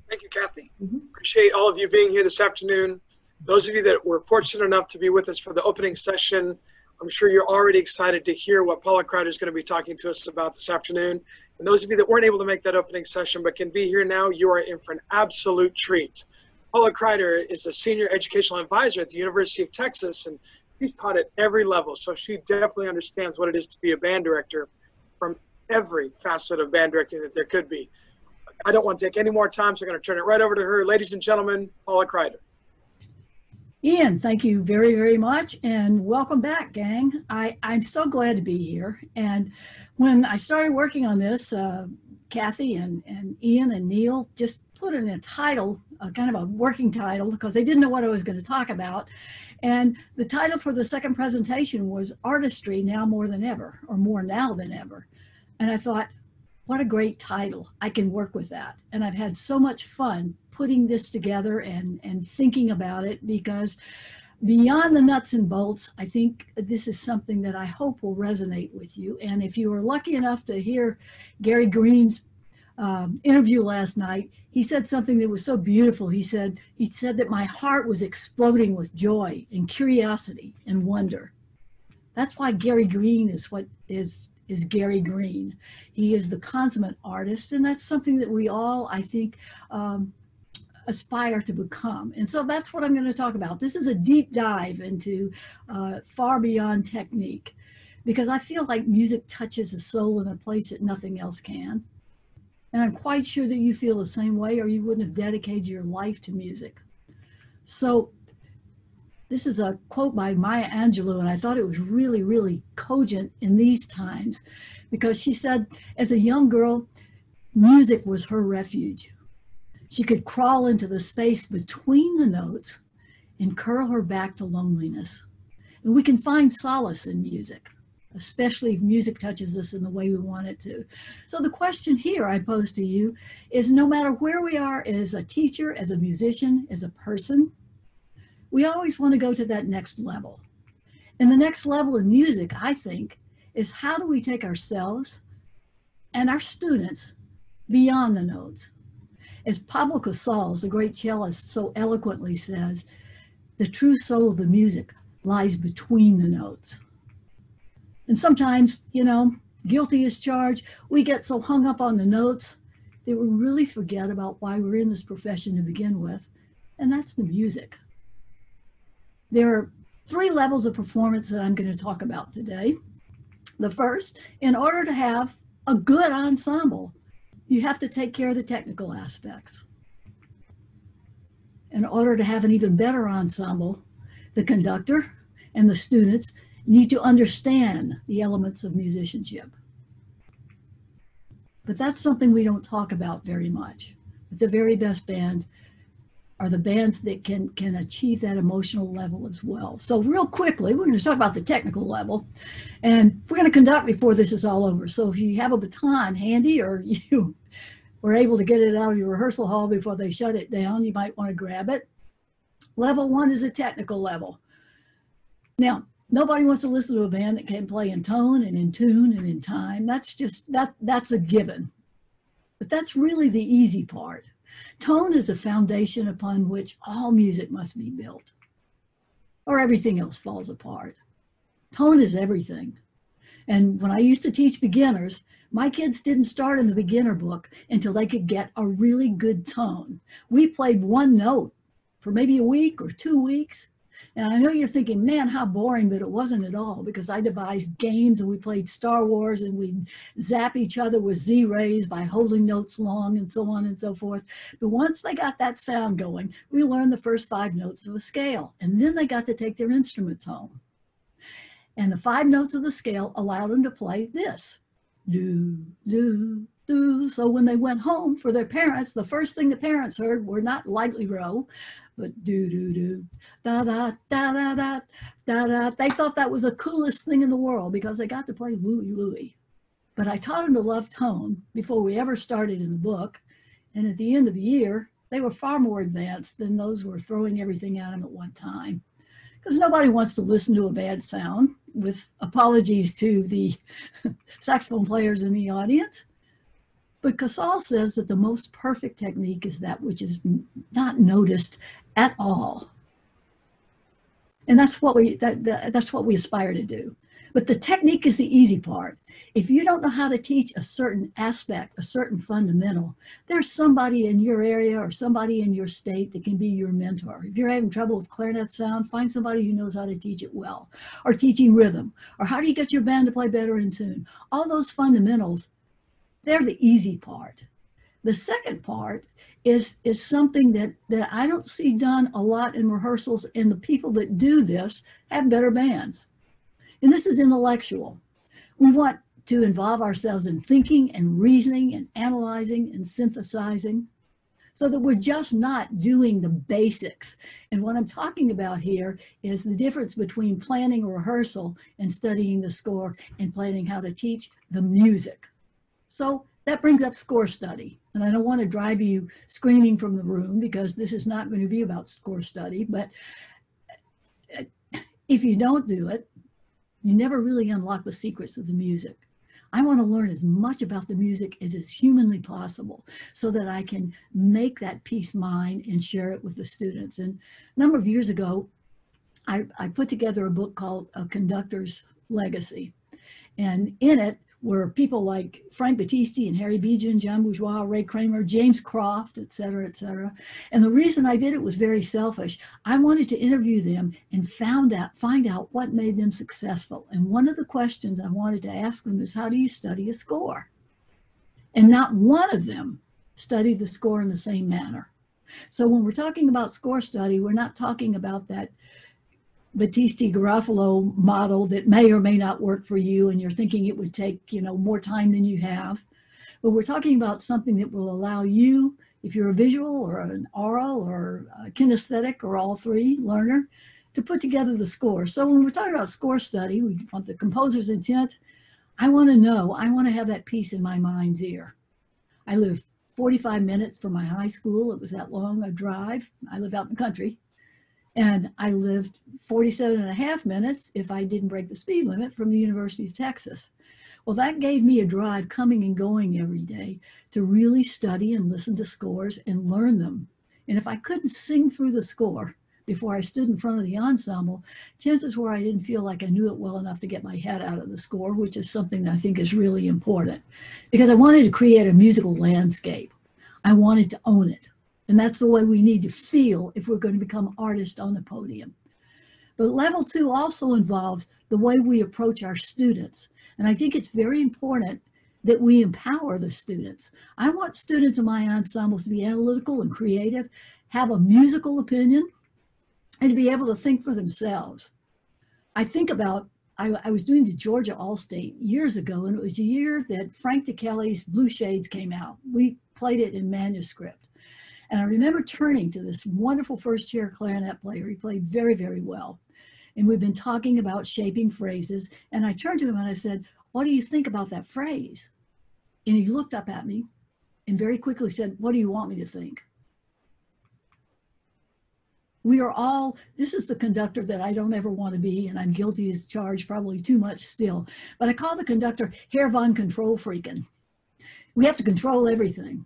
Thank you, Kathy. Appreciate all of you being here this afternoon. Those of you that were fortunate enough to be with us for the opening session, I'm sure you're already excited to hear what Paula Crider is going to be talking to us about this afternoon. And those of you that weren't able to make that opening session but can be here now, you are in for an absolute treat. Paula Crider is a senior educational advisor at the University of Texas, and she's taught at every level, so she definitely understands what it is to be a band director from every facet of band directing that there could be. I don't want to take any more time, so I'm going to turn it right over to her. Ladies and gentlemen, Paula Crider. Ian, thank you very, very much, and welcome back, gang. I'm so glad to be here. And when I started working on this, Kathy and Ian and Neil just put in a title, kind of a working title, because they didn't know what I was going to talk about. And the title for the second presentation was Artistry Now More Than Ever, or More Now Than Ever. And I thought, what a great title. I can work with that. And I've had so much fun putting this together and thinking about it, because beyond the nuts and bolts, I think this is something that I hope will resonate with you. And if you were lucky enough to hear Gary Green's interview last night, he said something that was so beautiful. He said that my heart was exploding with joy and curiosity and wonder. That's why Gary Green is what is Gary Green. He is the consummate artist, and that's something that we all, I think, aspire to become. And so that's what I'm going to talk about. This is a deep dive into far beyond technique, because I feel like music touches the soul in a place that nothing else can. And I'm quite sure that you feel the same way, or you wouldn't have dedicated your life to music. So this is a quote by Maya Angelou, and I thought it was really, really cogent in these times, because she said, as a young girl, music was her refuge. She could crawl into the space between the notes and curl her back to loneliness. And we can find solace in music, especially if music touches us in the way we want it to. So the question here I pose to you is, no matter where we are as a teacher, as a musician, as a person, we always want to go to that next level. And the next level in music, I think, is how do we take ourselves and our students beyond the notes? As Pablo Casals, the great cellist, so eloquently says, the true soul of the music lies between the notes. And sometimes, you know, guilty as charged, we get so hung up on the notes that we really forget about why we're in this profession to begin with, and that's the music. There are 3 levels of performance that I'm going to talk about today. The first, in order to have a good ensemble, you have to take care of the technical aspects. In order to have an even better ensemble, the conductor and the students need to understand the elements of musicianship. But that's something we don't talk about very much. But the very best bands are the bands that can achieve that emotional level as well. So real quickly, we're going to talk about the technical level, and we're going to conduct before this is all over. So if you have a baton handy, or you were able to get it out of your rehearsal hall before they shut it down, you might want to grab it. Level 1 is a technical level. Now, nobody wants to listen to a band that can play in tone and in tune and in time. That's just, that's a given. But that's really the easy part. Tone is a foundation upon which all music must be built, or everything else falls apart. Tone is everything. And when I used to teach beginners, my kids didn't start in the beginner book until they could get a really good tone. We played one note for maybe a week or 2 weeks. And I know you're thinking, man, how boring, but it wasn't at all, because I devised games and we played Star Wars and we'd zap each other with Z-rays by holding notes long and so on and so forth. But once they got that sound going, we learned the first 5 notes of a scale, and then they got to take their instruments home. And the 5 notes of the scale allowed them to play this, do, do, do. So when they went home for their parents, the first thing the parents heard were not lightly row, but do, do, do, da, da, da, da, da, da, da. They thought that was the coolest thing in the world because they got to play Louie, Louie. But I taught them to love tone before we ever started in the book. And at the end of the year, they were far more advanced than those who were throwing everything at them at one time. Because nobody wants to listen to a bad sound, with apologies to the saxophone players in the audience. But Casal says that the most perfect technique is that which is not noticed at all. And that's what we aspire to do. But the technique is the easy part. If you don't know how to teach a certain aspect, a certain fundamental, there's somebody in your area or somebody in your state that can be your mentor. If you're having trouble with clarinet sound, find somebody who knows how to teach it well, or teaching rhythm, or how do you get your band to play better in tune. All those fundamentals, they're the easy part. The second part is something that I don't see done a lot in rehearsals, and the people that do this have better bands. And this is intellectual. We want to involve ourselves in thinking and reasoning and analyzing and synthesizing so that we're just not doing the basics. And what I'm talking about here is the difference between planning a rehearsal and studying the score and planning how to teach the music. So that brings up score study. And I don't want to drive you screaming from the room because this is not going to be about score study. But if you don't do it, you never really unlock the secrets of the music. I want to learn as much about the music as is humanly possible so that I can make that piece mine and share it with the students. And a number of years ago, I put together a book called A Conductor's Legacy. And in it were people like Frank Battisti and Harry Bejan, John Bourgeois, Ray Kramer, James Croft, et cetera, et cetera. And the reason I did it was very selfish. I wanted to interview them and find out what made them successful. And one of the questions I wanted to ask them is, how do you study a score? And not one of them studied the score in the same manner. So when we're talking about score study, we're not talking about that Battisti-Garofalo model that may or may not work for you and you're thinking it would take, more time than you have. But we're talking about something that will allow you, if you're a visual or an oral or a kinesthetic or all three learner, to put together the score. So when we're talking about score study, we want the composer's intent. I want to have that piece in my mind's ear. I live 45 minutes from my high school. It was that long a drive. I live out in the country. And I lived 47 and a half minutes, if I didn't break the speed limit, from the University of Texas. Well, that gave me a drive coming and going every day to really study and listen to scores and learn them. And if I couldn't sing through the score before I stood in front of the ensemble, chances were I didn't feel like I knew it well enough to get my head out of the score, which is something that I think is really important. Because I wanted to create a musical landscape. I wanted to own it. And that's the way we need to feel if we're going to become artists on the podium. But level 2 also involves the way we approach our students. And I think it's very important that we empower the students. I want students in my ensembles to be analytical and creative, have a musical opinion, and to be able to think for themselves. I think about, I was doing the Georgia All-State years ago, and it was a year that Frank DeKelly's Blue Shades came out. We played it in manuscript. And I remember turning to this wonderful first chair clarinet player. He played very, very well. And we've been talking about shaping phrases. And I turned to him and I said, what do you think about that phrase? And he looked up at me and very quickly said, what do you want me to think? We are all, this is the conductor that I don't ever want to be, and I'm guilty as charged, probably too much still. But I call the conductor Herr von Control Freaking. We have to control everything.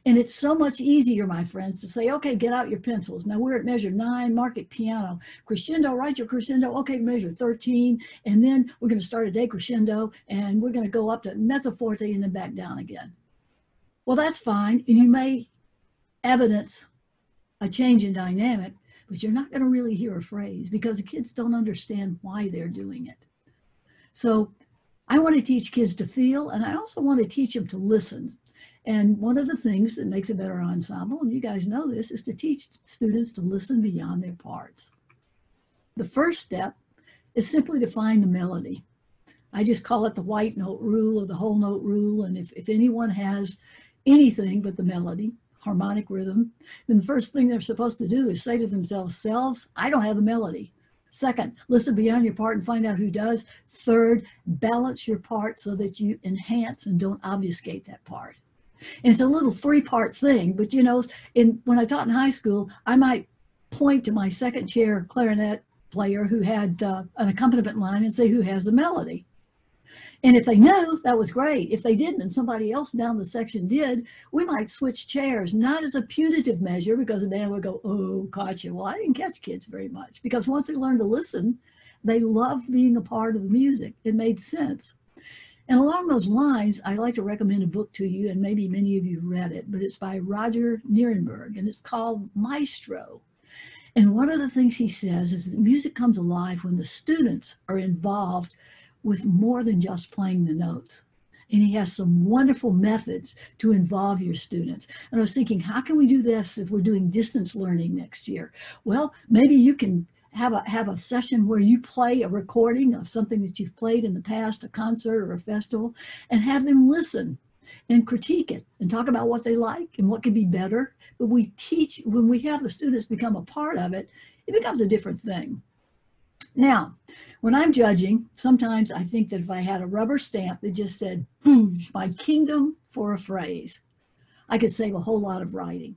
And it's so much easier, my friends, to say, okay, get out your pencils. Now we're at measure 9, mark it piano. Crescendo, write your crescendo, okay, measure 13. And then we're going to start a decrescendo, and we're going to go up to mezzo forte and then back down again. Well, that's fine. And you may evidence a change in dynamic, but you're not going to really hear a phrase because the kids don't understand why they're doing it. So I want to teach kids to feel, and I also want to teach them to listen. And one of the things that makes a better ensemble, and you guys know this, is to teach students to listen beyond their parts. The first step is simply to find the melody. I just call it the white note rule or the whole note rule. And if anyone has anything but the melody, harmonic rhythm, then the first thing they're supposed to do is say to themselves, I don't have the melody. Second, listen beyond your part and find out who does. Third, balance your part so that you enhance and don't obfuscate that part. And it's a little 3-part thing, but when I taught in high school, I might point to my second chair clarinet player who had an accompaniment line and say, who has the melody? And if they knew, that was great. If they didn't and somebody else down the section did, we might switch chairs, not as a punitive measure because the band would go, oh, caught you. Well, I didn't catch kids very much because once they learned to listen, they loved being a part of the music. It made sense. And along those lines, I'd like to recommend a book to you, and maybe many of you have read it, but it's by Roger Nierenberg, and it's called Maestro. And one of the things he says is that music comes alive when the students are involved with more than just playing the notes. And he has some wonderful methods to involve your students. And I was thinking, how can we do this if we're doing distance learning next year? Well, maybe you can have a session where you play a recording of something that you've played in the past, a concert or a festival, and have them listen and critique it and talk about what they like and what could be better. But we teach, when we have the students become a part of it, it becomes a different thing. Now, when I'm judging, sometimes I think that if I had a rubber stamp that just said, my kingdom for a phrase, I could save a whole lot of writing.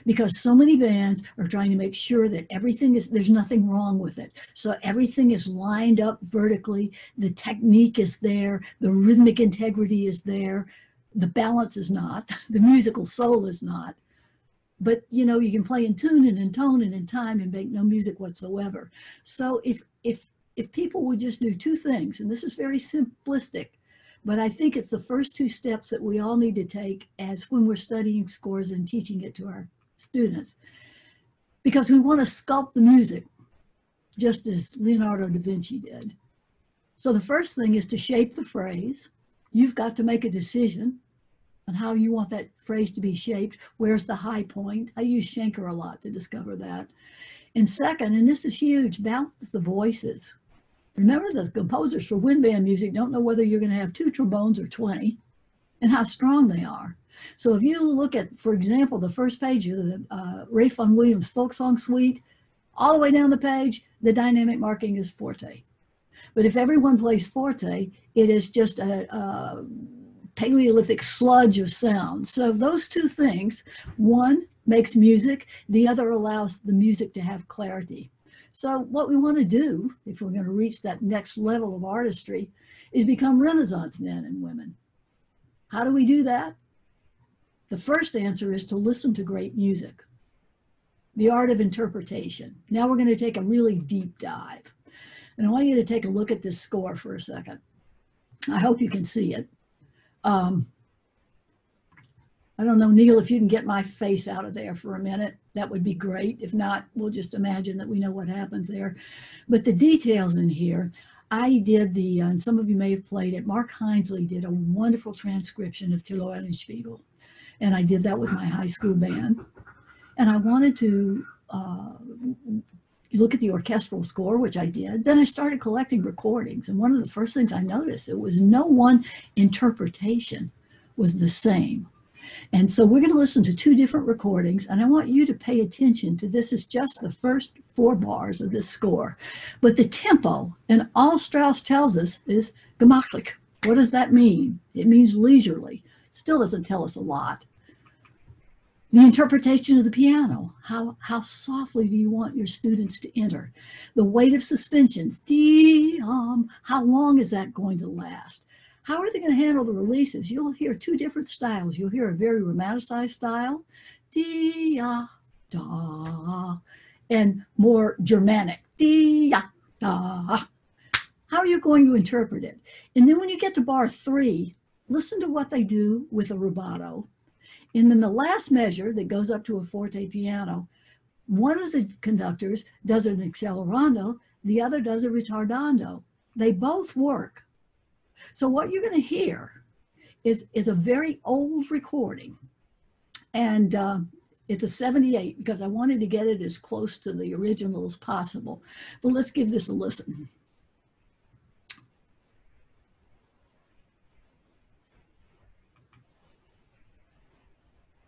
Because so many bands are trying to make sure that everything is, there's nothing wrong with it. So everything is lined up vertically, the technique is there, the rhythmic integrity is there, the balance is not, the musical soul is not. But you know, you can play in tune and in tone and in time and make no music whatsoever. So if people would just do two things, and this is very simplistic, but I think it's the first two steps that we all need to take as when we're studying scores and teaching it to our students. Because we want to sculpt the music, just as Leonardo da Vinci did. So the first thing is to shape the phrase. You've got to make a decision on how you want that phrase to be shaped. Where's the high point? I use Schenker a lot to discover that. And second, and this is huge, balance the voices. Remember, the composers for wind band music don't know whether you're going to have 2 trombones or 20 and how strong they are. So if you look at, for example, the first page of the Ray Vaughan Williams folk song suite, all the way down the page, the dynamic marking is forte. But if everyone plays forte, it is just a Paleolithic sludge of sound. So those two things, one makes music, the other allows the music to have clarity. So what we want to do, if we're going to reach that next level of artistry, is become Renaissance men and women. How do we do that? The first answer is to listen to great music. The art of interpretation. Now we're going to take a really deep dive. And I want you to take a look at this score for a second. I hope you can see it. I don't know, Neil, if you can get my face out of there for a minute, that would be great. If not, we'll just imagine that we know what happens there. But the details in here, I did the, and some of you may have played it, Mark Hinesley did a wonderful transcription of Till Eulenspiegel. And I did that with my high school band. And I wanted to look at the orchestral score, which I did. Then I started collecting recordings. And one of the first things I noticed, it was no one interpretation was the same. And so we're going to listen to 2 different recordings, and I want you to pay attention to this. Is just the first 4 bars of this score. But the tempo, and all Strauss tells us, is gemütlich. What does that mean? It means leisurely. Still doesn't tell us a lot. The interpretation of the piano. How softly do you want your students to enter? The weight of suspensions. How long is that going to last? How are they going to handle the releases? You'll hear 2 different styles. You'll hear a very romanticized style, da, and more Germanic, da. How are you going to interpret it? And then when you get to bar 3, listen to what they do with a rubato. And then the last measure that goes up to a forte piano, one of the conductors does an accelerando, the other does a ritardando. They both work. So what you're going to hear is a very old recording. And it's a 78 because I wanted to get it as close to the original as possible. But let's give this a listen.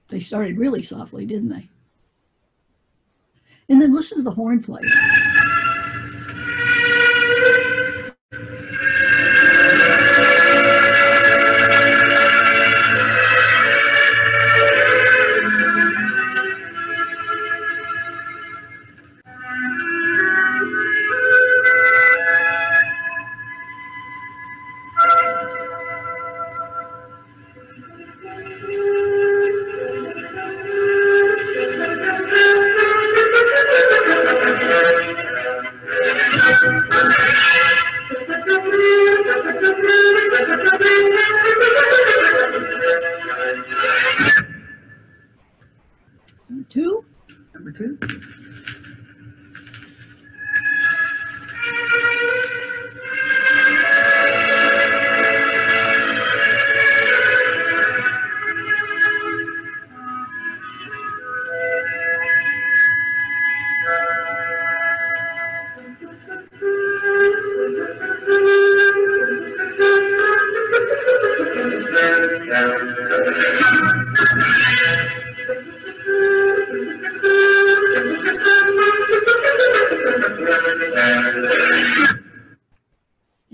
They started really softly, didn't they? And then listen to the horn player. number two. Number two.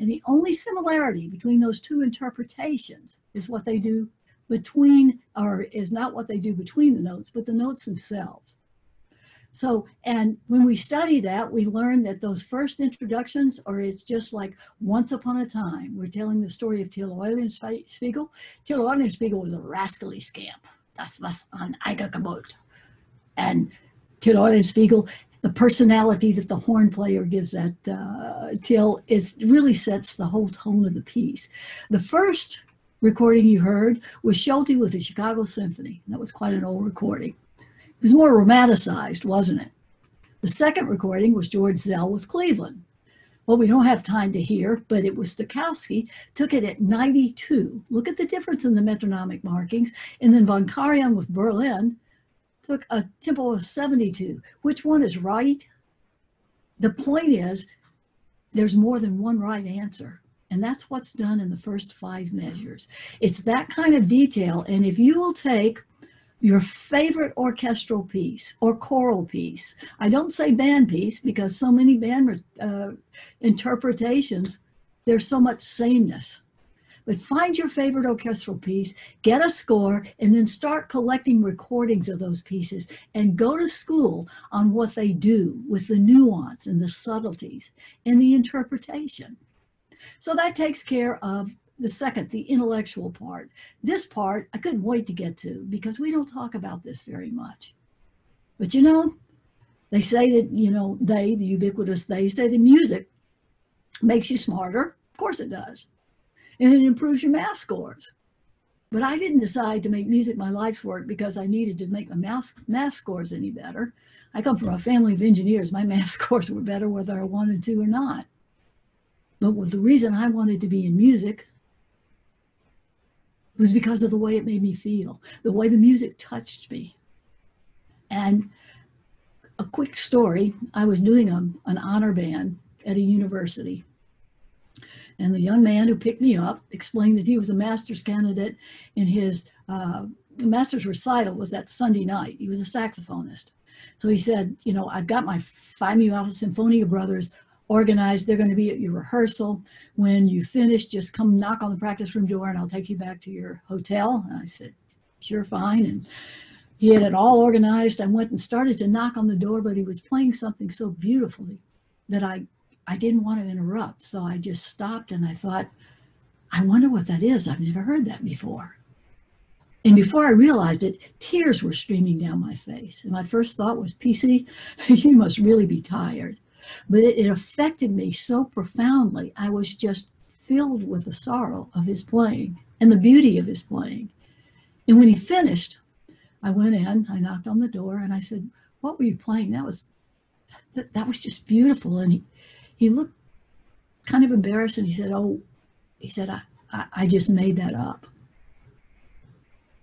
And the only similarity between those two interpretations is what they do between, or is not what they do between the notes, but the notes themselves. So, and when we study that, we learn that those first introductions, or it's just like once upon a time, we're telling the story of Till Eulenspiegel. Till Eulenspiegel was a rascally scamp. Das was an Eigergebot. And Till Eulenspiegel, the personality that the horn player gives that Till really sets the whole tone of the piece. The first recording you heard was Schulte with the Chicago Symphony. That was quite an old recording. It was more romanticized, wasn't it? The second recording was George Zell with Cleveland. Well, we don't have time to hear, but it was Stokowski, took it at 92. Look at the difference in the metronomic markings. And then von Karajan with Berlin took a tempo of 72. Which one is right? The point is, there's more than one right answer. And that's what's done in the first 5 measures. It's that kind of detail. And if you will take your favorite orchestral piece or choral piece, I don't say band piece because so many band interpretations, there's so much sameness. But find your favorite orchestral piece, get a score, and then start collecting recordings of those pieces and go to school on what they do with the nuance and the subtleties and the interpretation. So that takes care of the second, the intellectual part. This part, I couldn't wait to get to because we don't talk about this very much. But you know, they say that, you know, the ubiquitous they say that music makes you smarter. Of course it does. And it improves your math scores. But I didn't decide to make music my life's work because I needed to make my math scores any better. I come from a family of engineers. My math scores were better whether I wanted to or not. But the reason I wanted to be in music was because of the way it made me feel, the way the music touched me. And a quick story, I was doing an honor band at a university. And the young man who picked me up explained that he was a master's candidate in his master's recital was that Sunday night. He was a saxophonist. So he said, you know, I've got my Phi Mu Alpha Symphonia brothers organized. They're going to be at your rehearsal. When you finish, just come knock on the practice room door and I'll take you back to your hotel. And I said, sure, fine. And he had it all organized. I went and started to knock on the door, but he was playing something so beautifully that I didn't want to interrupt. So I just stopped and I thought, I wonder what that is. I've never heard that before. And before I realized it, tears were streaming down my face. And my first thought was, PC, you must really be tired. But it affected me so profoundly. I was just filled with the sorrow of his playing and the beauty of his playing. And when he finished, I went in, I knocked on the door and I said, what were you playing? That was just beautiful. And he looked kind of embarrassed and he said, I just made that up.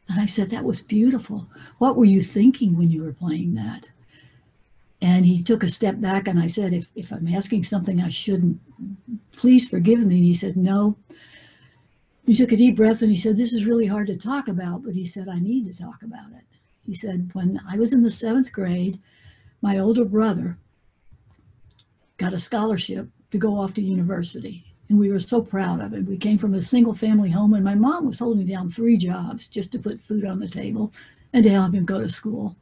And I said, that was beautiful. What were you thinking when you were playing that? And he took a step back and I said, if I'm asking something I shouldn't, please forgive me. And he said, no. He took a deep breath and he said, this is really hard to talk about, but he said, I need to talk about it. He said, when I was in the 7th grade, my older brother got a scholarship to go off to university. And we were so proud of it. We came from a single family home and my mom was holding down 3 jobs just to put food on the table and to help him go to school.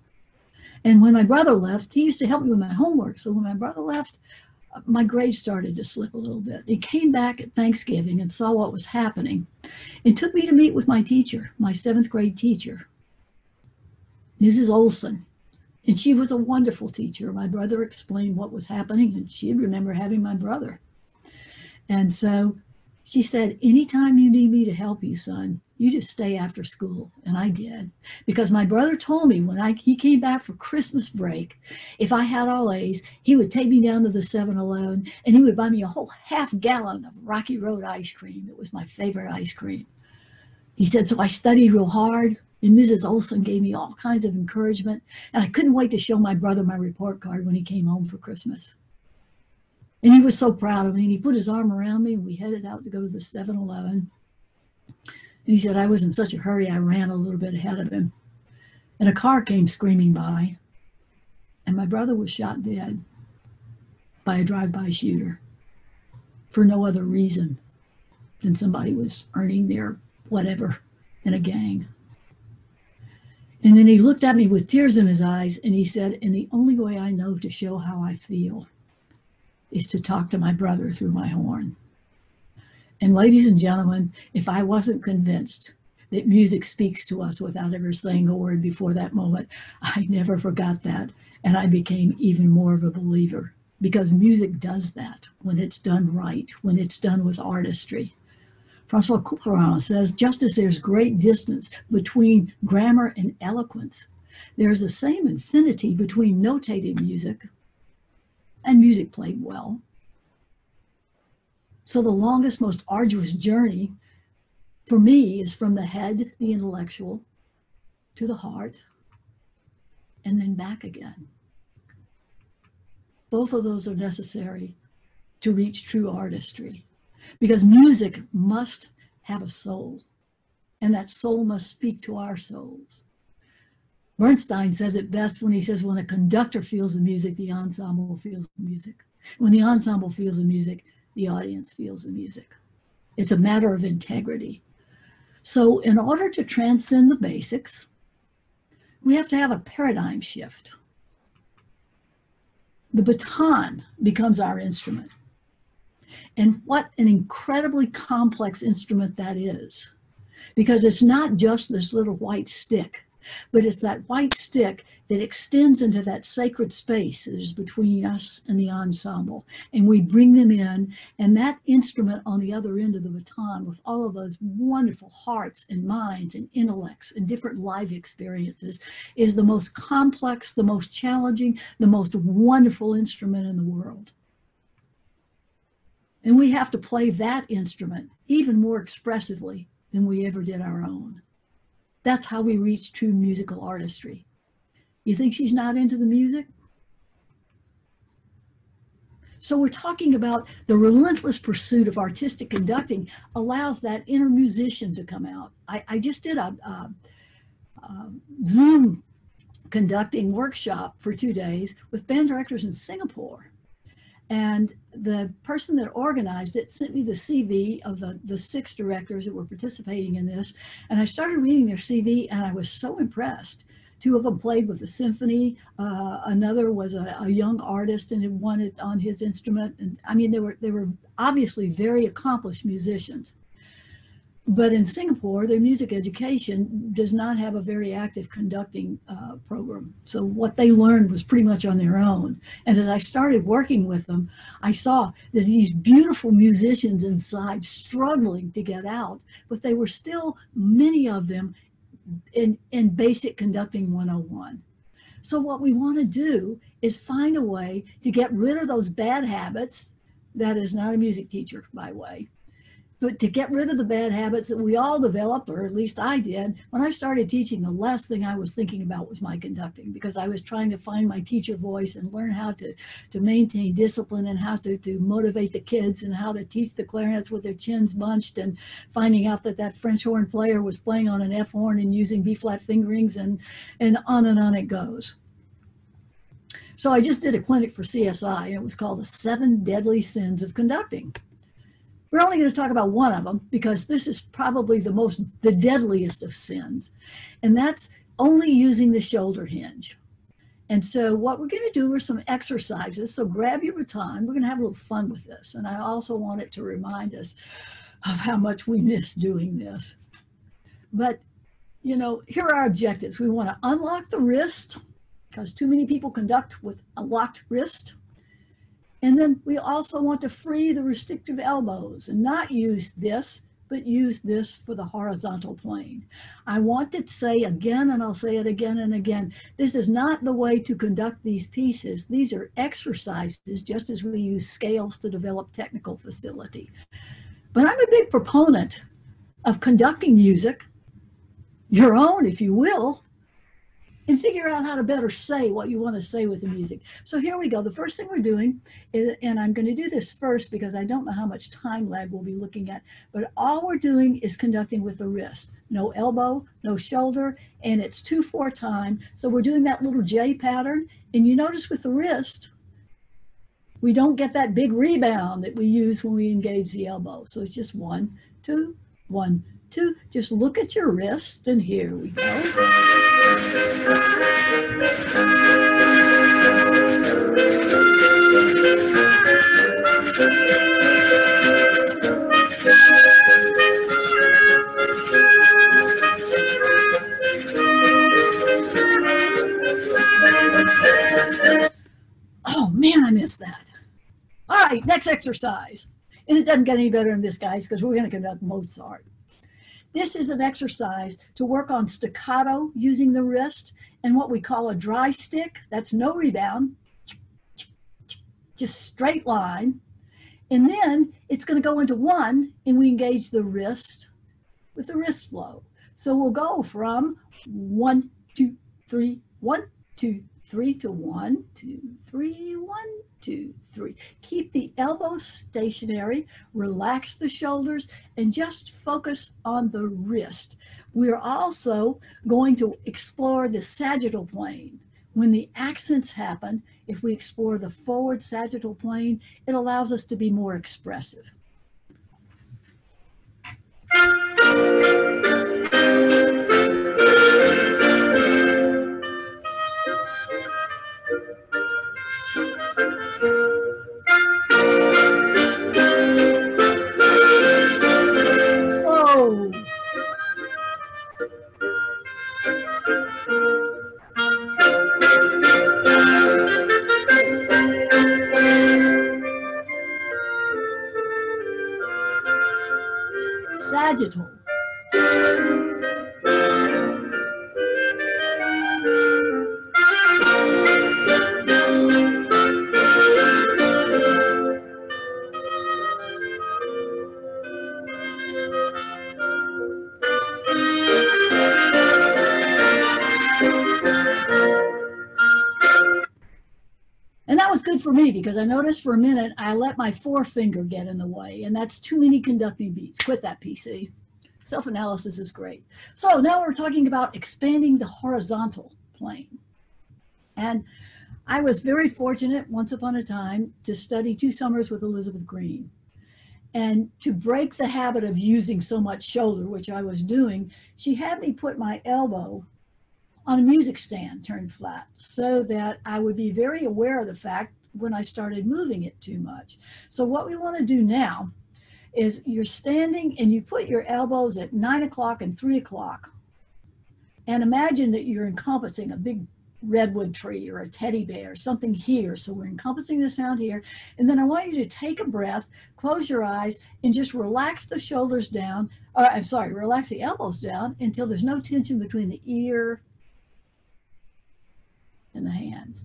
And when my brother left, he used to help me with my homework. So when my brother left, my grades started to slip a little bit. He came back at Thanksgiving and saw what was happening and took me to meet with my teacher, my 7th grade teacher, Mrs. Olson. And she was a wonderful teacher. My brother explained what was happening and she'd remember having my brother. And so she said, anytime you need me to help you, son, you just stay after school. And I did, because my brother told me when he came back for Christmas break, if I had all A's, he would take me down to the 7-Eleven and he would buy me a whole half-gallon of Rocky Road ice cream. It was my favorite ice cream. He said, so I studied real hard, and Mrs. Olson gave me all kinds of encouragement, and I couldn't wait to show my brother my report card when he came home for Christmas. And he was so proud of me, and he put his arm around me, and we headed out to go to the 7-Eleven. And he said, I was in such a hurry, I ran a little bit ahead of him. And a car came screaming by, and my brother was shot dead by a drive-by shooter for no other reason than somebody was earning their whatever in a gang. And then he looked at me with tears in his eyes, and he said, and the only way I know to show how I feel is to talk to my brother through my horn. And ladies and gentlemen, if I wasn't convinced that music speaks to us without ever saying a word before that moment, I never forgot that. And I became even more of a believer, because music does that when it's done right, when it's done with artistry. Francois Couperin says, just as there's great distance between grammar and eloquence, there's the same infinity between notated music and music played well. So the longest, most arduous journey for me is from the head, the intellectual, to the heart, and then back again. Both of those are necessary to reach true artistry, because music must have a soul, and that soul must speak to our souls. Bernstein says it best when he says, when a conductor feels the music, the ensemble feels the music. When the ensemble feels the music, the audience feels the music. It's a matter of integrity. So in order to transcend the basics, we have to have a paradigm shift. The baton becomes our instrument. And what an incredibly complex instrument that is, because it's not just this little white stick, but it's that white stick that extends into that sacred space that is between us and the ensemble. And we bring them in, and that instrument on the other end of the baton, with all of those wonderful hearts and minds and intellects and different life experiences, is the most complex, the most challenging, the most wonderful instrument in the world. And we have to play that instrument even more expressively than we ever did our own. That's how we reach true musical artistry. You think she's not into the music? So we're talking about the relentless pursuit of artistic conducting allows that inner musician to come out. I just did a Zoom conducting workshop for 2 days with band directors in Singapore. And the person that organized it sent me the CV of the 6 directors that were participating in this. And I started reading their CV, and I was so impressed. 2 of them played with the symphony. Another was a young artist and had won it on his instrument. And I mean, they were obviously very accomplished musicians. But in Singapore, their music education does not have a very active conducting program. So what they learned was pretty much on their own. And as I started working with them, I saw there's these beautiful musicians inside struggling to get out, but they were still, many of them, in basic conducting 101. So what we want to do is find a way to get rid of those bad habits. That is not a music teacher, by the way. But to get rid of the bad habits that we all developed, or at least I did, when I started teaching, the last thing I was thinking about was my conducting, because I was trying to find my teacher voice and learn how to maintain discipline and how to motivate the kids and how to teach the clarinets with their chins bunched, and finding out that French horn player was playing on an F horn and using B-flat fingerings, and on it goes. So I just did a clinic for CSI, and it was called the 7 Deadly Sins of Conducting. We're only going to talk about one of them because this is probably the deadliest of sins. And that's only using the shoulder hinge. And so what we're going to do are some exercises. So grab your baton. We're going to have a little fun with this. And I also want it to remind us of how much we miss doing this. But, you know, here are our objectives. We want to unlock the wrist, because too many people conduct with a locked wrist. And then we also want to free the restrictive elbows and not use this, but use this for the horizontal plane. I want to say again, and I'll say it again and again, this is not the way to conduct these pieces. These are exercises, just as we use scales to develop technical facility. But I'm a big proponent of conducting music, your own, if you will, and figure out how to better say what you want to say with the music. So here we go. The first thing we're doing is, and I'm going to do this first because I don't know how much time lag we'll be looking at, but all we're doing is conducting with the wrist. No elbow, no shoulder, and it's 2/4 time. So we're doing that little J pattern, and you notice with the wrist, we don't get that big rebound that we use when we engage the elbow. So it's just 1, 2, 1, 2. Just look at your wrist, and here we go. Oh man, I missed that. All right, next exercise. And it doesn't get any better than this, guys, because we're going to conduct Mozart. This is an exercise to work on staccato using the wrist and what we call a dry stick. That's no rebound, just straight line. And then it's going to go into 1, and we engage the wrist with the wrist flow. So we'll go from 1, 2, 3, 1, 2, 3 to 1, 2, 3, 1, 2, 3. Keep the elbows stationary, relax the shoulders, and just focus on the wrist. We're also going to explore the sagittal plane. When the accents happen, if we explore the forward sagittal plane, it allows us to be more expressive. Sagittal. And that was good for me because I noticed for a minute I let my forefinger get in the way, and that's too many conducting beats. Quit that, PC. Self-analysis is great. So now we're talking about expanding the horizontal plane. And I was very fortunate once upon a time to study 2 summers with Elizabeth Green. And to break the habit of using so much shoulder, which I was doing, she had me put my elbow on a music stand turned flat so that I would be very aware of the fact when I started moving it too much. So what we want to do now is you're standing and you put your elbows at 9 o'clock and 3 o'clock. And imagine that you're encompassing a big redwood tree or a teddy bear, something here. So we're encompassing the sound here. And then I want you to take a breath, close your eyes, and just relax the shoulders down. Relax the elbows down until there's no tension between the ear and the hands.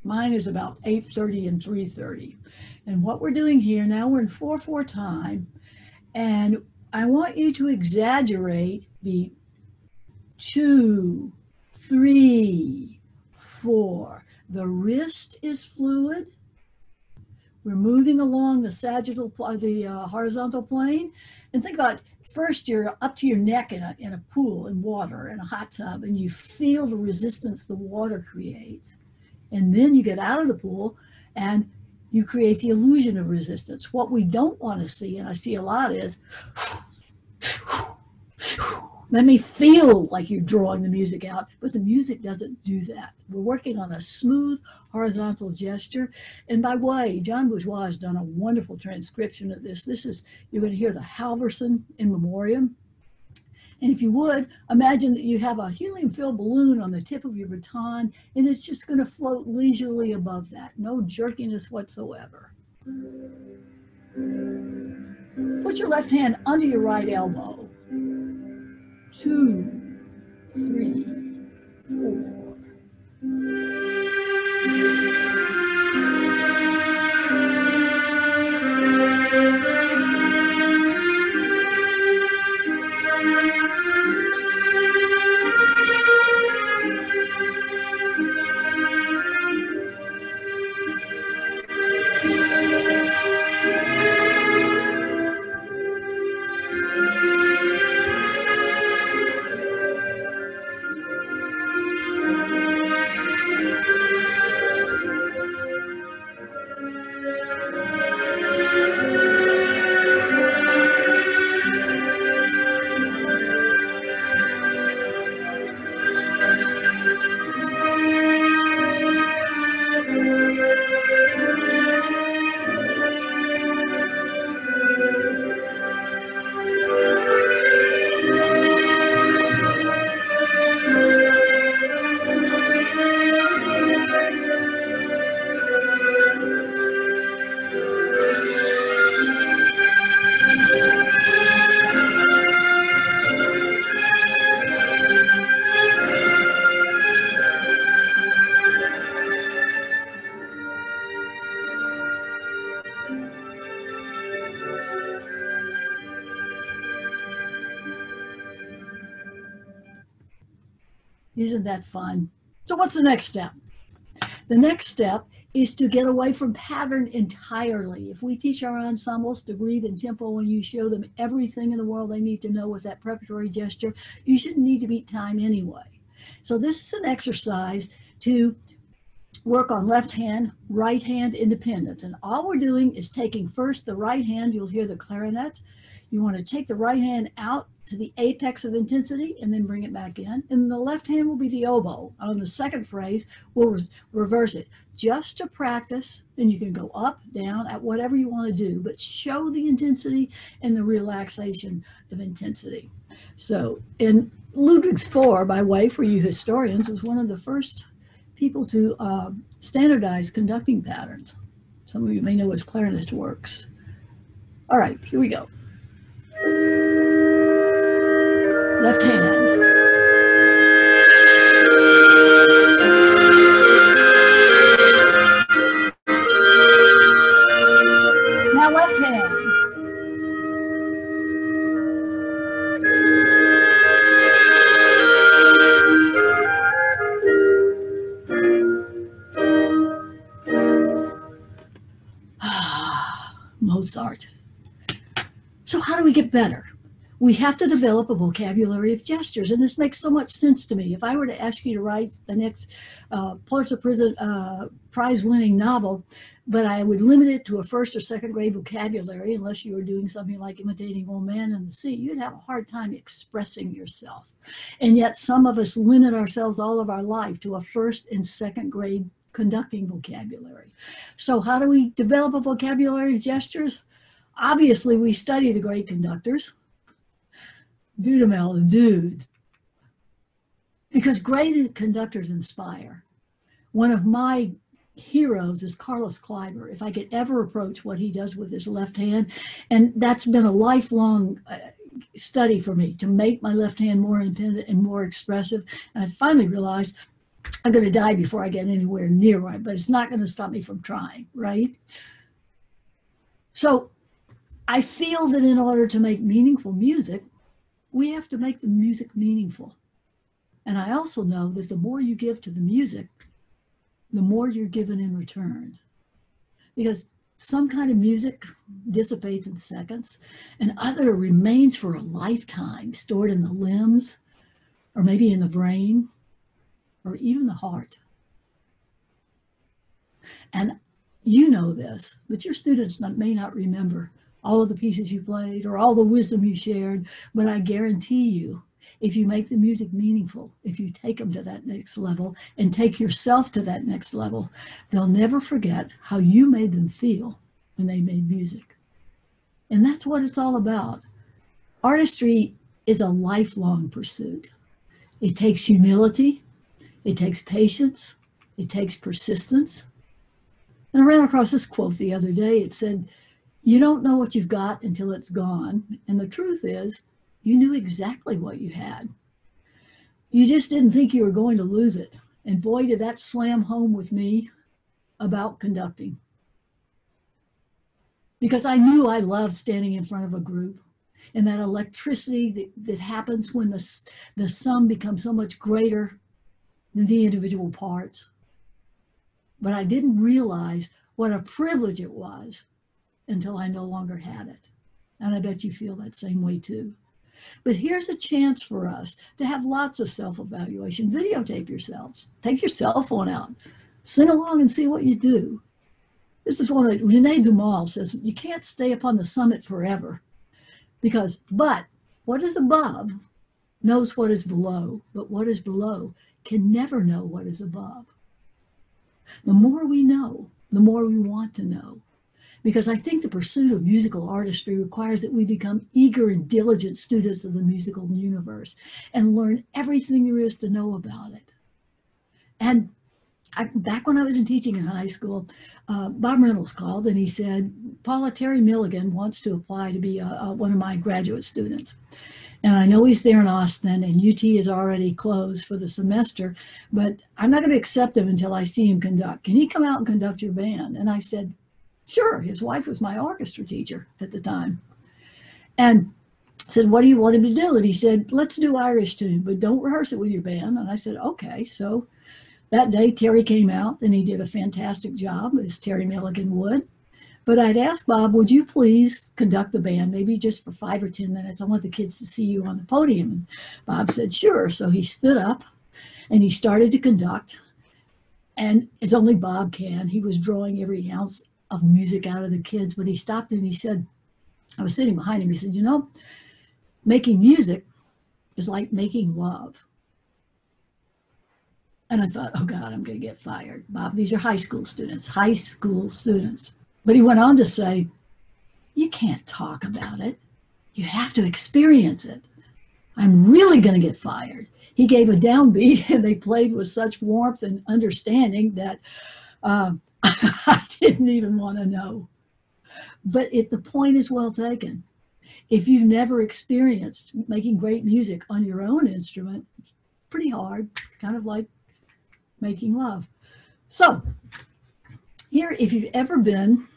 Mine is about 8:30 and 3:30. And what we're doing here, now we're in 4/4 time. And I want you to exaggerate the 2, 3, 4. The wrist is fluid. We're moving along the sagittal, horizontal plane. And think about, first you're up to your neck in a pool in water, in a hot tub, and you feel the resistance the water creates. And then you get out of the pool and you create the illusion of resistance. What we don't want to see, and I see a lot, is let me feel like you're drawing the music out, but the music doesn't do that. We're working on a smooth horizontal gesture. And by the way, John Bourgeois has done a wonderful transcription of this. You're going to hear the Halverson in memoriam. And if you would, imagine that you have a helium-filled balloon on the tip of your baton, and it's just going to float leisurely above that. No jerkiness whatsoever. Put your left hand under your right elbow. 2, 3, 4. Isn't that fun? So what's the next step? The next step is to get away from pattern entirely. If we teach our ensembles to breathe in tempo and you show them everything in the world they need to know with that preparatory gesture, you shouldn't need to beat time anyway. So this is an exercise to work on left hand, right hand independence. And all we're doing is taking first the right hand, you'll hear the clarinet. You want to take the right hand out to the apex of intensity and then bring it back in. And the left hand will be the oboe. On the second phrase, we'll reverse it just to practice. And you can go up, down, at whatever you want to do, but show the intensity and the relaxation of intensity. So in Ludwig's IV, by way for you historians, was one of the first people to standardize conducting patterns. Some of you may know as clarinet works. All right, here we go. Left hand. Now left hand. Mozart. So how do we get better? We have to develop a vocabulary of gestures, and this makes so much sense to me. If I were to ask you to write the next Pulitzer Prize-winning novel, but I would limit it to a first or second grade vocabulary, unless you were doing something like Imitating Old Man in the Sea, you'd have a hard time expressing yourself. And yet some of us limit ourselves all of our life to a first and second grade conducting vocabulary. So how do we develop a vocabulary of gestures? Obviously, we study the great conductors. Dudamel, the dude. Because great conductors inspire. One of my heroes is Carlos Kleiber, if I could ever approach what he does with his left hand. And that's been a lifelong study for me, to make my left hand more independent and more expressive. And I finally realized I'm going to die before I get anywhere near right, but it's not going to stop me from trying, right? So I feel that in order to make meaningful music, we have to make the music meaningful. And I also know that the more you give to the music, the more you're given in return. Because some kind of music dissipates in seconds, and other remains for a lifetime, stored in the limbs, or maybe in the brain, or even the heart. And you know this, but your students may not remember all of the pieces you played or all the wisdom you shared, but I guarantee you, if you make the music meaningful, if you take them to that next level and take yourself to that next level, they'll never forget how you made them feel when they made music. And that's what it's all about. Artistry is a lifelong pursuit. It takes humility, it takes patience, it takes persistence. And I ran across this quote the other day. It said, You don't know what you've got until it's gone. And the truth is, you knew exactly what you had. You just didn't think you were going to lose it. And boy, did that slam home with me about conducting. Because I knew I loved standing in front of a group, and that electricity that happens when the sum becomes so much greater than the individual parts. But I didn't realize what a privilege it was until I no longer had it. And I bet you feel that same way too. But here's a chance for us to have lots of self-evaluation. Videotape yourselves. Take your cell phone out. Sing along and see what you do. This is one of Rene Dumas says, you can't stay upon the summit forever. But what is above knows what is below, but what is below can never know what is above. The more we know, the more we want to know. Because I think the pursuit of musical artistry requires that we become eager and diligent students of the musical universe and learn everything there is to know about it. And back when I was teaching in high school, Bob Reynolds called and he said, Paula, Terry Milligan wants to apply to be one of my graduate students. And I know he's there in Austin, and UT is already closed for the semester, but I'm not going to accept him until I see him conduct. Can he come out and conduct your band? And I said, sure. His wife was my orchestra teacher at the time. And I said, what do you want him to do? And he said, let's do Irish tune, but don't rehearse it with your band. And I said, okay. So that day, Terry came out, and he did a fantastic job, as Terry Milligan would. But I'd asked Bob, would you please conduct the band, maybe just for 5 or 10 minutes? I want the kids to see you on the podium. And Bob said, sure. So he stood up, and he started to conduct. And as only Bob can, he was drawing every ounce of music out of the kids. But he stopped and he said, I was sitting behind him, he said, you know, making music is like making love. And I thought, oh God, I'm going to get fired. Bob, these are high school students. But he went on to say, you can't talk about it. You have to experience it. I'm really going to get fired. He gave a downbeat, and they played with such warmth and understanding that I didn't even want to know. But the point is well taken. If you've never experienced making great music on your own instrument, it's pretty hard, kind of like making love. So here, if you've ever been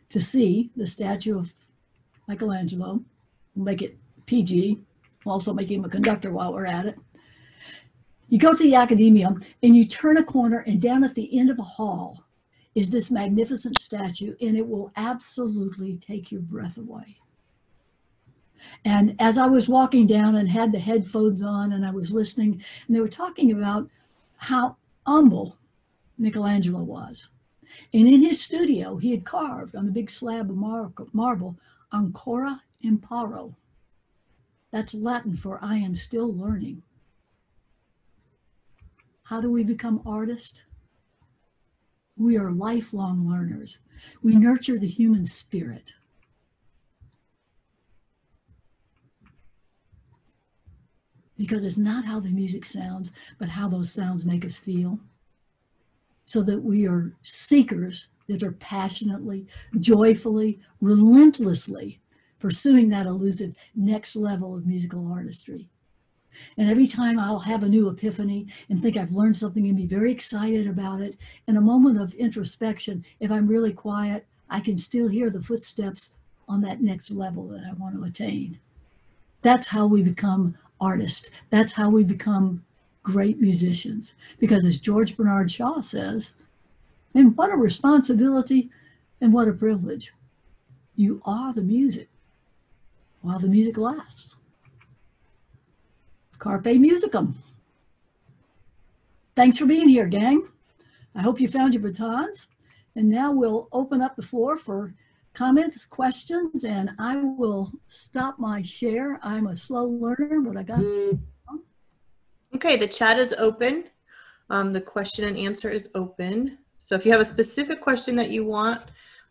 to see the statue of Michelangelo, we'll make it PG, we'll also make him a conductor while we're at it. You go to the Academium and you turn a corner, and down at the end of the hall is this magnificent statue, and it will absolutely take your breath away. And as I was walking down and had the headphones on and I was listening, and they were talking about how humble Michelangelo was. And in his studio, he had carved on a big slab of marble, Ancora Imparo. That's Latin for I am still learning. How do we become artists? We are lifelong learners. We nurture the human spirit. Because it's not how the music sounds, but how those sounds make us feel. So that we are seekers that are passionately, joyfully, relentlessly pursuing that elusive next level of musical artistry. And every time I'll have a new epiphany and think I've learned something and be very excited about it, in a moment of introspection, if I'm really quiet, I can still hear the footsteps on that next level that I want to attain. That's how we become artists. That's how we become great musicians. Because as George Bernard Shaw says, and what a responsibility and what a privilege. You are the music while the music lasts. Carpe MUSICUM. Thanks for being here, gang. I hope you found your batons. And now we'll open up the floor for comments, questions, and I will stop my share. I'm a slow learner, but I got it. Okay, the chat is open. The question and answer is open. So if you have a specific question that you want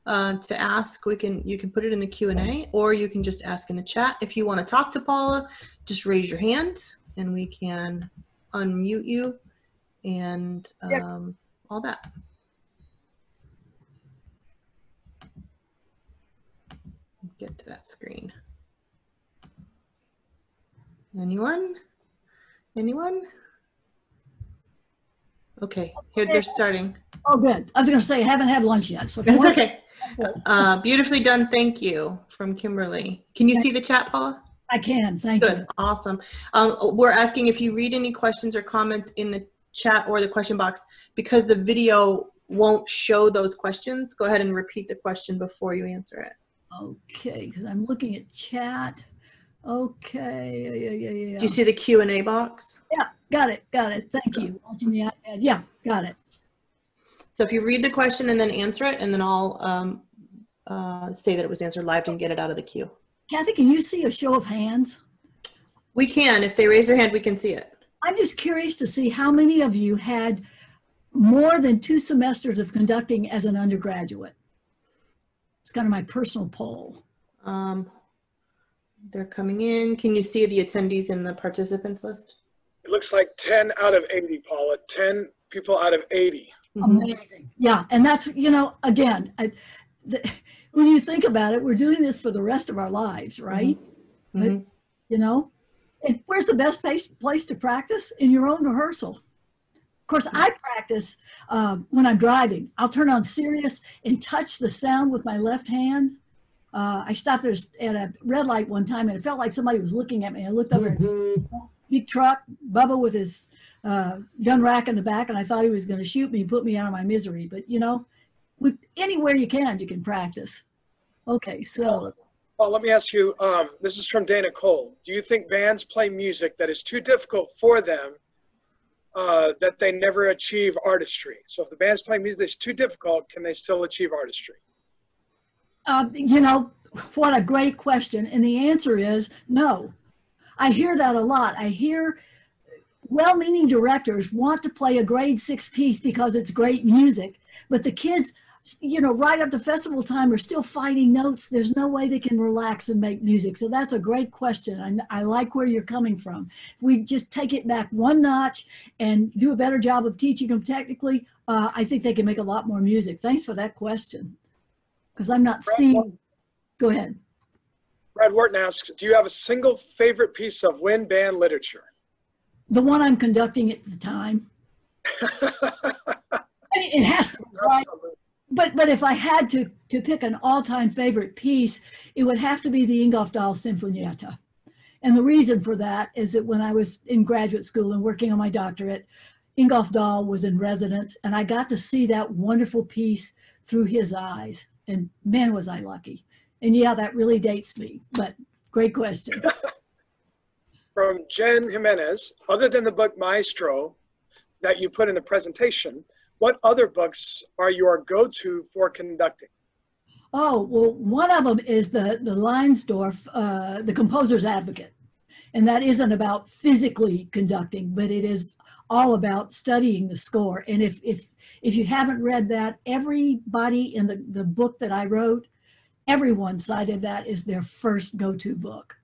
to ask, you can put it in the Q&A, or you can just ask in the chat. If you want to talk to Paula, just raise your hand and we can unmute you and all that. get to that screen. Anyone? Anyone? Okay, here they're starting. Oh, good. I was going to say I haven't had lunch yet. So if That's okay. Beautifully done. Thank you from Kimberly. Can you see the chat, Paula? I can. Thank Good. you. Awesome. We're asking if you read any questions or comments in the chat or the question box, because the video won't show those questions. Go ahead and repeat the question before you answer it. Okay, because I'm looking at chat. Okay. Yeah. Do you see the Q&A box? Yeah, got it. Thank you. Watching the iPad. Yeah, got it. So if you read the question and then answer it, and then I'll say that it was answered live and get it out of the queue. Kathy, can you see a show of hands? We can. If they raise their hand, we can see it. I'm just curious to see how many of you had more than 2 semesters of conducting as an undergraduate. It's kind of my personal poll. They're coming in. Can you see the attendees in the participants list? It looks like 10 out of 80, Paula. 10 people out of 80. Amazing. Yeah, and that's, you know, again, when you think about it, we're doing this for the rest of our lives, right? But, you know, and where's the best place to practice? In your own rehearsal. Of course, I practice when I'm driving. I'll turn on Sirius and touch the sound with my left hand. I stopped at a red light one time and it felt like somebody was looking at me. I looked over, big truck, Bubba with his gun rack in the back, and I thought he was going to shoot me and put me out of my misery. But, you know, anywhere you can practice. Okay, so. Well, let me ask you, this is from Dana Cole. Do you think bands play music that is too difficult for them, that they never achieve artistry? So if the band's playing music that's too difficult, can they still achieve artistry? You know, what a great question. And the answer is no. I hear that a lot. I hear well-meaning directors want to play a grade 6 piece because it's great music, but the kids, you know, right up to festival time are still fighting notes. There's no way they can relax and make music. So that's a great question. I like where you're coming from. If we just take it back one notch and do a better job of teaching them technically, I think they can make a lot more music. Thanks for that question. Because I'm not seeing, go ahead. Brad Wharton asks, do you have a single favorite piece of wind band literature? The one I'm conducting at the time. It has to be, right? But if I had to pick an all-time favorite piece, it would have to be the Ingolf Dahl Sinfonietta. And the reason for that is that when I was in graduate school and working on my doctorate, Ingolf Dahl was in residence, and I got to see that wonderful piece through his eyes. And man, was I lucky. And yeah, that really dates me, but great question. From Jen Jimenez, other than the book Maestro that you put in the presentation, what other books are your go-to for conducting? Oh, well, one of them is the Leinsdorf, The Composer's Advocate. And that isn't about physically conducting, but it is all about studying the score. And if you haven't read that, everybody in the book that I wrote, everyone cited that as their first go-to book.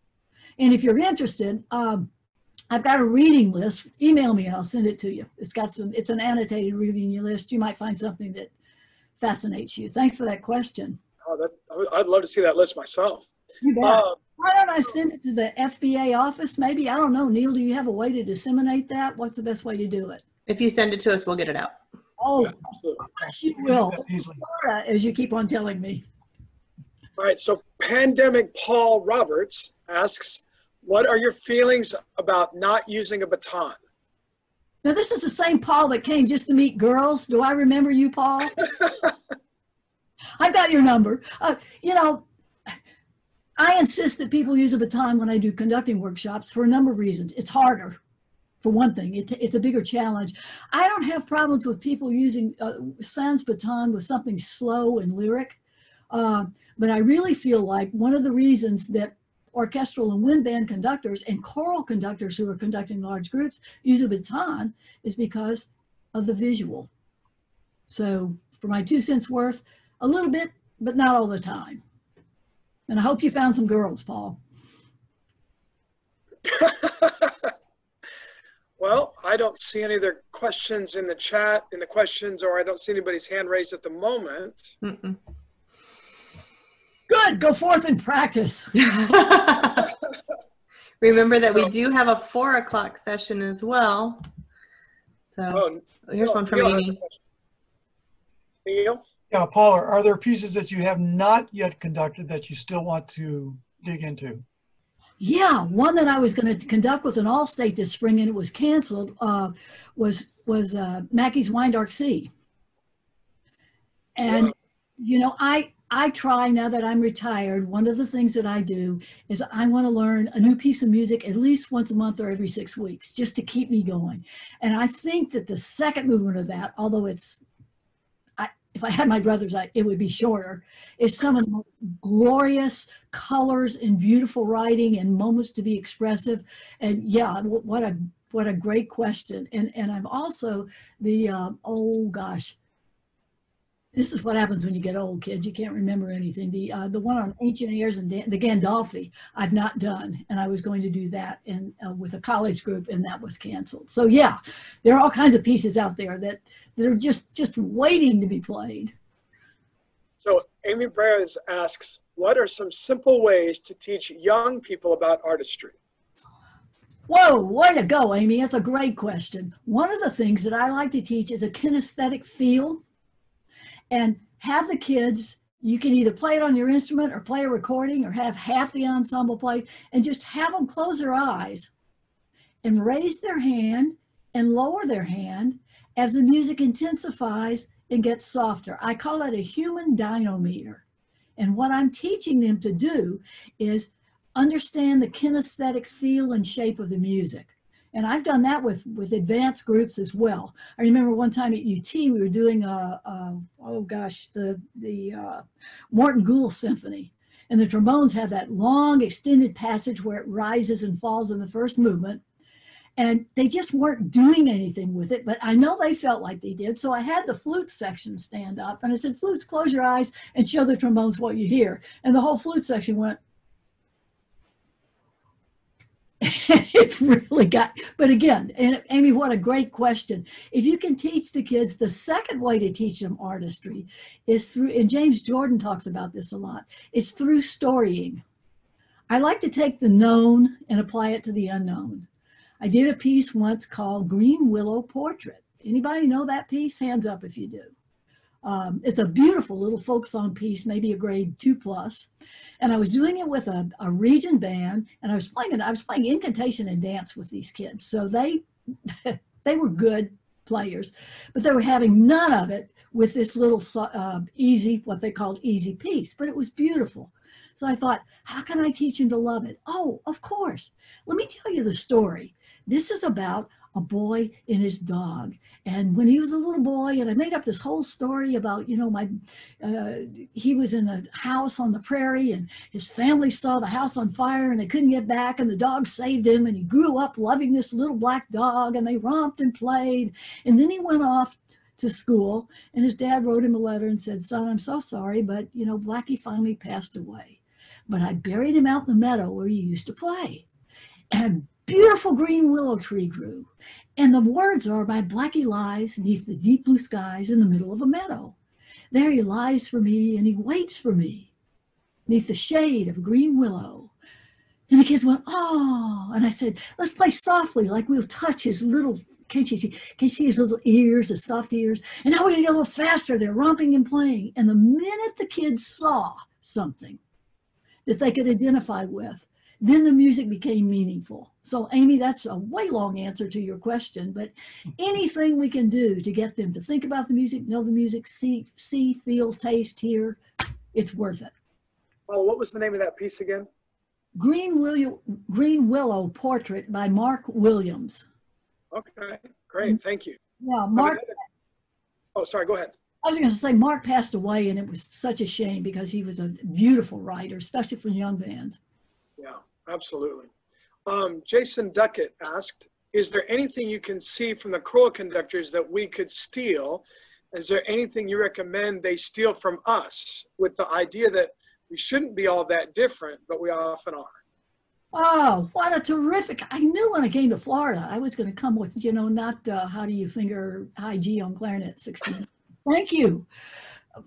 And if you're interested, I've got a reading list. Email me and I'll send it to you. It's an annotated reading list. You might find something that fascinates you. Thanks for that question. Oh, I'd love to see that list myself. You bet. Why don't I send it to the FBA office? Maybe, I don't know. Neil, do you have a way to disseminate that? What's the best way to do it? If you send it to us, we'll get it out. Oh, yes, you will. As you keep on telling me. All right, so Pandemic Paul Roberts asks, what are your feelings about not using a baton? Now, this is the same Paul that came just to meet girls. Do I remember you, Paul? I've got your number. You know, I insist that people use a baton when I do conducting workshops for a number of reasons. It's harder, for one thing. It's a bigger challenge. I don't have problems with people using sans baton with something slow and lyric, but I really feel like one of the reasons that orchestral and wind band conductors and choral conductors who are conducting large groups use a baton is because of the visual. So for my 2 cents worth, a little bit, but not all the time. And I hope you found some girls, Paul. Well, I don't see any other questions in the chat, in the questions, or I don't see anybody's hand raised at the moment. Good. Good. Go forth and practice. Remember that we do have a 4 o'clock session as well. So here's one from Amy. Neil? Yeah, Paula, are there pieces that you have not yet conducted that you still want to dig into? Yeah, one that I was going to conduct with an All-State this spring and it was canceled was Mackey's Wine Dark Sea. And, you know, I try now that I'm retired, one of the things that I do is I want to learn a new piece of music at least once a month or every 6 weeks just to keep me going. And I think that the second movement of that, although it's, if I had my brothers, it would be shorter, is some of the most glorious colors and beautiful writing and moments to be expressive. And yeah, what a great question. And I'm also the, oh gosh, this is what happens when you get old, kids. You can't remember anything. The one on ancient airs and the Gandolfi, I've not done, and I was going to do that with a college group, and that was canceled. So yeah, there are all kinds of pieces out there that are just waiting to be played. So Amy Brez asks, what are some simple ways to teach young people about artistry? Whoa, way to go, Amy. That's a great question. One of the things that I like to teach is a kinesthetic feel. And have the kids, you can either play it on your instrument or play a recording or have half the ensemble play and just have them close their eyes and raise their hand and lower their hand as the music intensifies and gets softer. I call it a human dynamometer. And what I'm teaching them to do is understand the kinesthetic feel and shape of the music. And I've done that with advanced groups as well. I remember one time at UT, we were doing the Morton Gould Symphony. And the trombones have that long extended passage where it rises and falls in the first movement. And they just weren't doing anything with it, but I know they felt like they did. So I had the flute section stand up and I said, flutes, close your eyes and show the trombones what you hear. And the whole flute section went, it really got, but again, and Amy, what a great question. If you can teach the kids, the second way to teach them artistry is through, and James Jordan talks about this a lot, is through storying. I like to take the known and apply it to the unknown. I did a piece once called Green Willow Portrait. Anybody know that piece? Hands up if you do. It's a beautiful little folk song piece, maybe a grade 2+. And I was doing it with a region band, and I was playing incantation and dance with these kids. So they were good players, but they were having none of it with this little easy, what they called easy piece, but it was beautiful. So I thought, how can I teach them to love it? Oh, of course. Let me tell you the story. This is about a boy and his dog. And when he was a little boy, and I made up this whole story about, you know, he was in a house on the prairie and his family saw the house on fire and they couldn't get back and the dog saved him and he grew up loving this little black dog and they romped and played. And then he went off to school and his dad wrote him a letter and said, son, I'm so sorry, but, you know, Blackie finally passed away. But I buried him out in the meadow where you used to play. And beautiful green willow tree grew. And the words are, my Blackie lies neath the deep blue skies in the middle of a meadow. There he lies for me and he waits for me neath the shade of a green willow. And the kids went, oh, and I said, let's play softly like we'll touch his little, can't you see his little ears, his soft ears? And now we're gonna get a little faster. They're romping and playing. And the minute the kids saw something that they could identify with, then the music became meaningful. So Amy, that's a way long answer to your question, but anything we can do to get them to think about the music, know the music, see, feel, taste, hear, it's worth it. Oh, what was the name of that piece again? Green Willow Portrait by Mark Williams. Okay, great, thank you. Yeah, Mark. Oh, sorry, go ahead. I was going to say Mark passed away and it was such a shame because he was a beautiful writer, especially for young bands. Yeah, absolutely. Jason Duckett asked, is there anything you can see from the choral conductors that we could steal? Is there anything you recommend they steal from us, with the idea that we shouldn't be all that different, but we often are? Oh, what a terrific, I knew when I came to Florida, I was going to come with, you know, not how do you finger high G on clarinet 16. Thank you.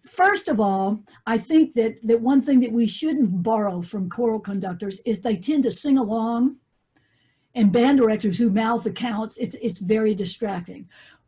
First of all, I think that one thing that we shouldn't borrow from choral conductors is they tend to sing along, and band directors who mouth accounts, it's very distracting.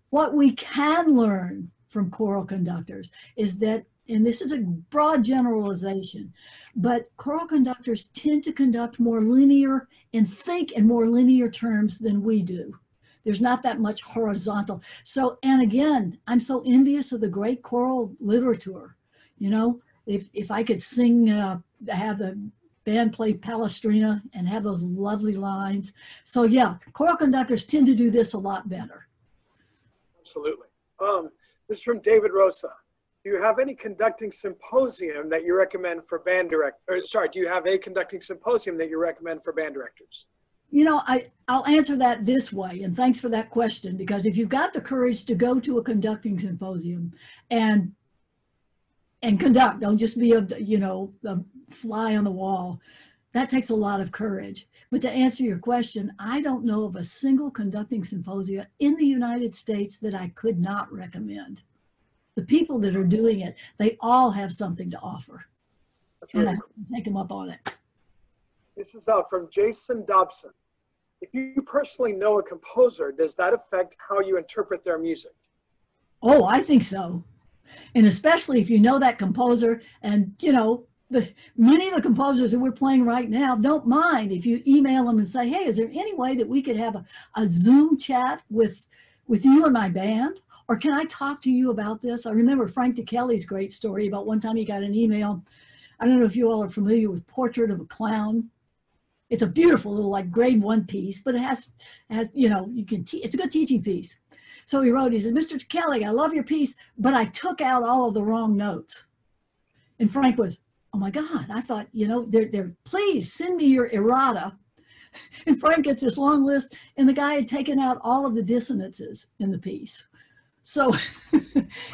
What we can learn from choral conductors is that, and this is a broad generalization, but choral conductors tend to conduct more linear and think in more linear terms than we do. There's not that much horizontal. So, and again, I'm so envious of the great choral literature. You know, if I could sing, have the band play Palestrina and have those lovely lines. So yeah, choral conductors tend to do this a lot better. Absolutely. This is from David Rosa. Do you have any conducting symposium that you recommend for band directors? Do you have a conducting symposium that you recommend for band directors? You know, I'll answer that this way, and thanks for that question, because if you've got the courage to go to a conducting symposium and conduct, don't just be a fly on the wall, that takes a lot of courage. But to answer your question, I don't know of a single conducting symposium in the United States that I could not recommend. The people that are doing it, they all have something to offer. And I take them up on it. This is from Jason Dobson. If you personally know a composer, does that affect how you interpret their music? Oh, I think so. And especially if you know that composer, and you know, many of the composers that we're playing right now don't mind if you email them and say, hey, is there any way that we could have a Zoom chat with you and my band? Or can I talk to you about this? I remember Frank DeKelly's great story about one time he got an email. I don't know if you all are familiar with Portrait of a Clown. It's a beautiful little like grade 1 piece, but it has you know, you can it's a good teaching piece. So he wrote, he said, Mr. Kelly, I love your piece, but I took out all of the wrong notes. And Frank was, oh my God, I thought, you know, please send me your errata. And Frank gets this long list, and the guy had taken out all of the dissonances in the piece. So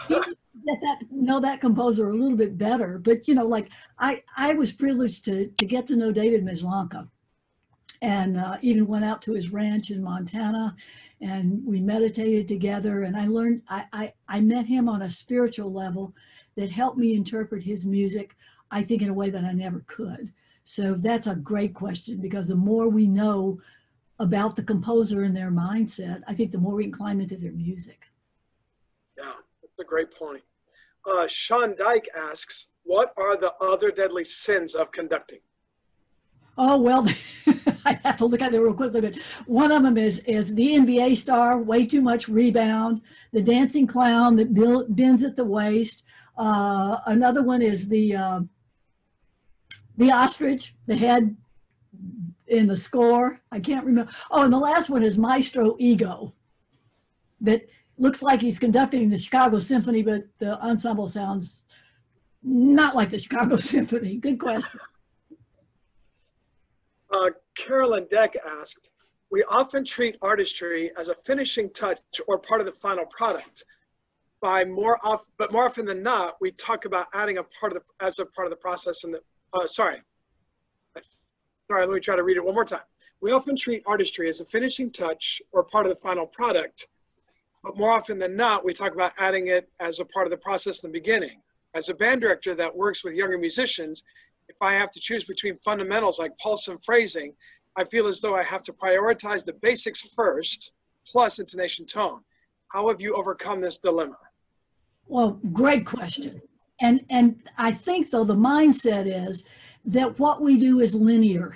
he know that composer a little bit better. But, you know, like I was privileged to get to know David Mislanka, and even went out to his ranch in Montana, and we meditated together, and I learned, I met him on a spiritual level that helped me interpret his music, I think, in a way that I never could. So that's a great question, because the more we know about the composer and their mindset, I think the more we can climb into their music. Yeah, that's a great point. Sean Dyke asks, what are the other deadly sins of conducting? Oh, well, I have to look at it real quickly, but one of them is the NBA star, way too much rebound, the dancing clown that bends at the waist. Another one is the ostrich, the head in the score. I can't remember. Oh, and the last one is maestro ego, that looks like he's conducting the Chicago Symphony, but the ensemble sounds not like the Chicago Symphony. Good question. Carolyn Deck asked, we often treat artistry as a finishing touch or part of the final product. But more often than not, we talk about adding as a part of the process. And sorry, let me try to read it one more time. We often treat artistry as a finishing touch or part of the final product, but more often than not, we talk about adding it as a part of the process in the beginning. As a band director that works with younger musicians, if I have to choose between fundamentals like pulse and phrasing, I feel as though I have to prioritize the basics first, plus intonation tone. How have you overcome this dilemma? Well, great question. And I think, though, the mindset is that what we do is linear,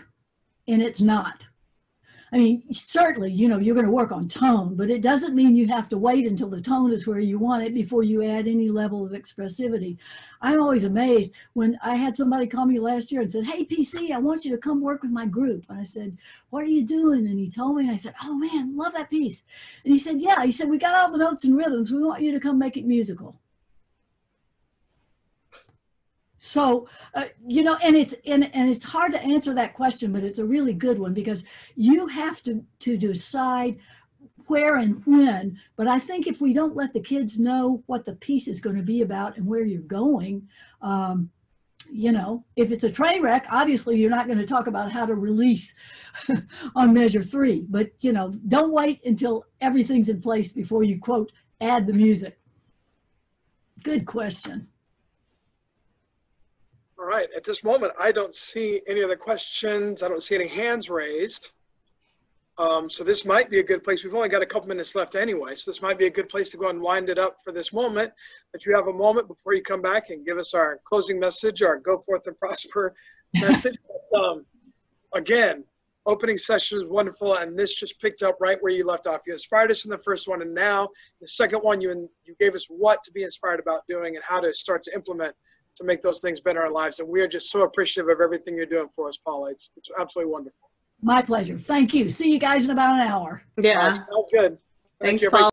and it's not. I mean, certainly, you know, you're going to work on tone, but it doesn't mean you have to wait until the tone is where you want it before you add any level of expressivity. I'm always amazed when I had somebody call me last year and said, hey, PC, I want you to come work with my group. And I said, what are you doing? And he told me, and I said, oh man, love that piece. And he said, yeah, he said, we got all the notes and rhythms. We want you to come make it musical. So, you know, and it's hard to answer that question, but it's a really good one, because you have to decide where and when. But I think if we don't let the kids know what the piece is going to be about and where you're going, you know, if it's a train wreck, obviously you're not going to talk about how to release on measure 3. But, you know, don't wait until everything's in place before you, quote, add the music. Good question. All right, at this moment, I don't see any other questions. I don't see any hands raised. So this might be a good place. We've only got a couple minutes left anyway, so this might be a good place to go and wind it up for this moment. That you have a moment before you come back and give us our closing message, our go forth and prosper message. But, again, opening session is wonderful, and this just picked up right where you left off. You inspired us in the first one, and now the second one, you gave us what to be inspired about doing and how to start to implement to make those things better in our lives. And we are just so appreciative of everything you're doing for us, Paula. It's absolutely wonderful. My pleasure. Thank you. See you guys in about an hour. Yeah. Sounds good. Thanks, you, Paula.